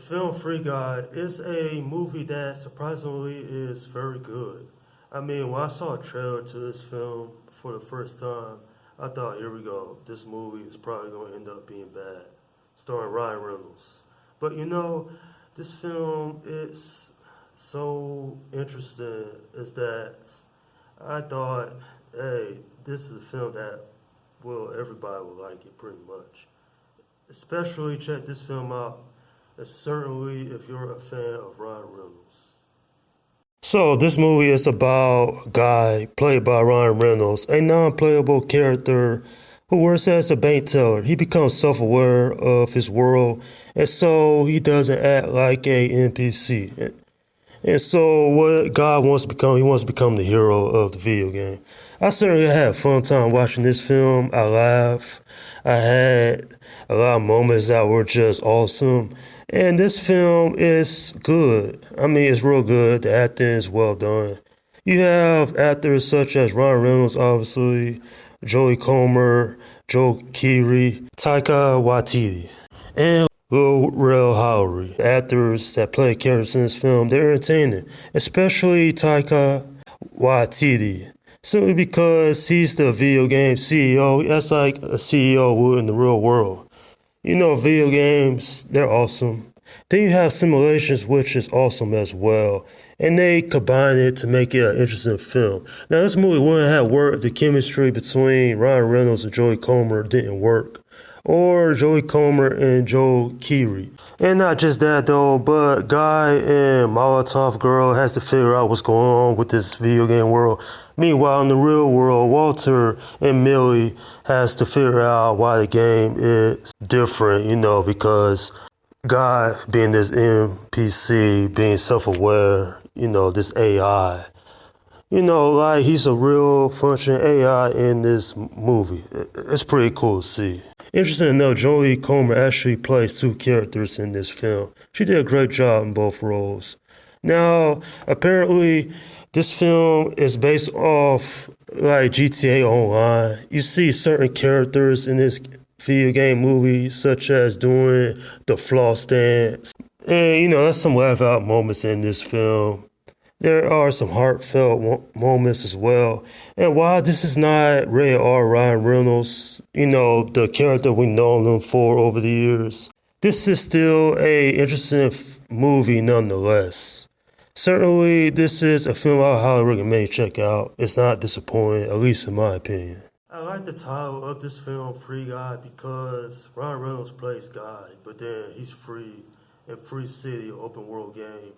film Free Guy is a movie that surprisingly is very good. I mean, when I saw a trailer to this film for the first time, I thought, here we go, this movie is probably going to end up being bad, starring Ryan Reynolds. But this film is so interesting is that I thought, hey, this is a film that everybody will like it pretty much. Especially check this film out, certainly if you're a fan of Ryan Reynolds. So this movie is about a guy played by Ryan Reynolds, a non-playable character who works as a bank teller. He becomes self-aware of his world, and so he doesn't act like a NPC. And so what God wants to become, he wants to become the hero of the video game. I certainly had a fun time watching this film. I laughed. I had a lot of moments that were just awesome. And this film is good. I mean, it's real good. The acting is well done. You have actors such as Ryan Reynolds, obviously, Jodie Comer, Joe Keery, Taika Waititi, and Lil Rel Howery. Actors that play characters in this film, they're entertaining, especially Taika Waititi. Simply because he's the video game CEO. That's like a CEO would in the real world. Video games, they're awesome. Then you have simulations, which is awesome as well. And they combine it to make it an interesting film. Now, this movie wouldn't have worked. The chemistry between Ryan Reynolds and Jodie Comer didn't work. Or Jodie Comer and Joe Keery. And not just that though, but Guy and Molotov Girl has to figure out what's going on with this video game world. Meanwhile, in the real world, Walter and Millie has to figure out why the game is different, because Guy being this NPC, being self-aware, this AI, like he's a real functioning AI in this movie. It's pretty cool to see. Interesting to know, Jodie Comer actually plays two characters in this film. She did a great job in both roles. Now, apparently, this film is based off like GTA Online. You see certain characters in this video game movie, such as doing the floss dance. And, there's some laugh out moments in this film. There are some heartfelt moments as well. And while this is not rated R Ryan Reynolds, the character we know him for over the years, this is still a interesting movie nonetheless. Certainly, this is a film I highly recommend you check out. It's not disappointing, at least in my opinion. I like the title of this film, Free Guy, because Ryan Reynolds plays Guy, but then he's free in Free City, open world game.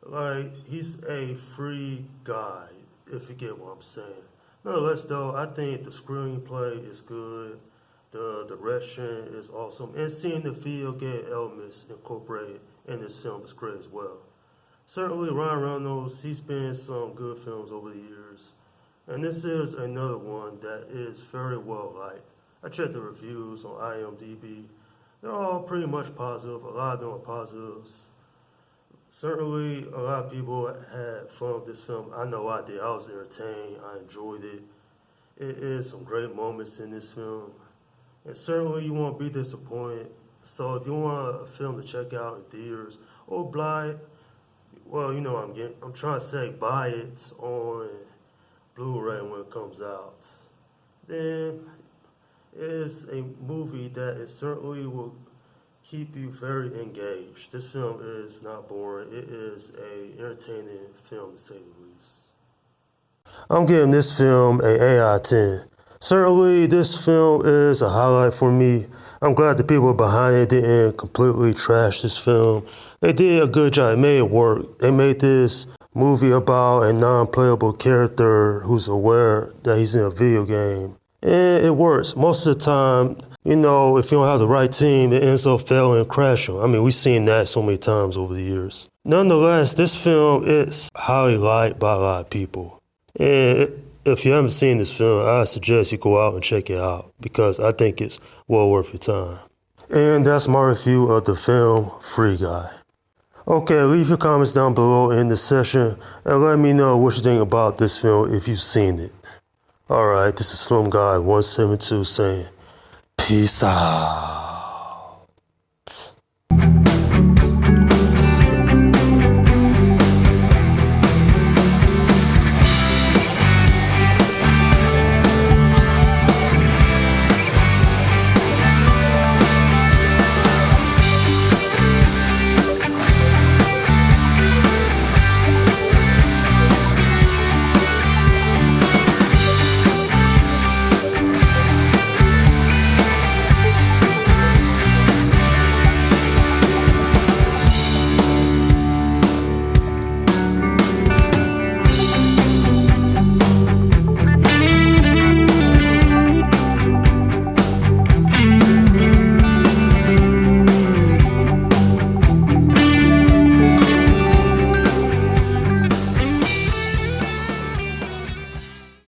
Like, he's a free guy, if you get what I'm saying. Nonetheless, though, I think the screenplay is good. The direction is awesome. And seeing the video game elements incorporated in this film is great as well. Certainly, Ryan Reynolds, he's been in some good films over the years. And this is another one that is very well liked. I checked the reviews on IMDb. They're all pretty much positive. A lot of them are positives. Certainly, a lot of people had fun with this film. I know I did. I was entertained. I enjoyed it. It is some great moments in this film. And certainly, you won't be disappointed. So if you want a film to check out in theaters or buy it, well, I'm trying to say buy it on Blu-ray when it comes out. Then it is a movie that it certainly will keep you very engaged. This film is not boring. It is a entertaining film, to say the least. I'm giving this film an 8 out of 10. Certainly, this film is a highlight for me. I'm glad the people behind it didn't completely trash this film. They did a good job. They made it work. They made this movie about a non-playable character who's aware that he's in a video game. And it works. Most of the time, if you don't have the right team, it ends up failing and crashing. I mean, we've seen that so many times over the years. Nonetheless, this film is highly liked by a lot of people. And if you haven't seen this film, I suggest you go out and check it out because I think it's well worth your time. And that's my review of the film Free Guy. Okay, leave your comments down below in the section and let me know what you think about this film if you've seen it. Alright, this is Slim Guy 172 saying, peace out.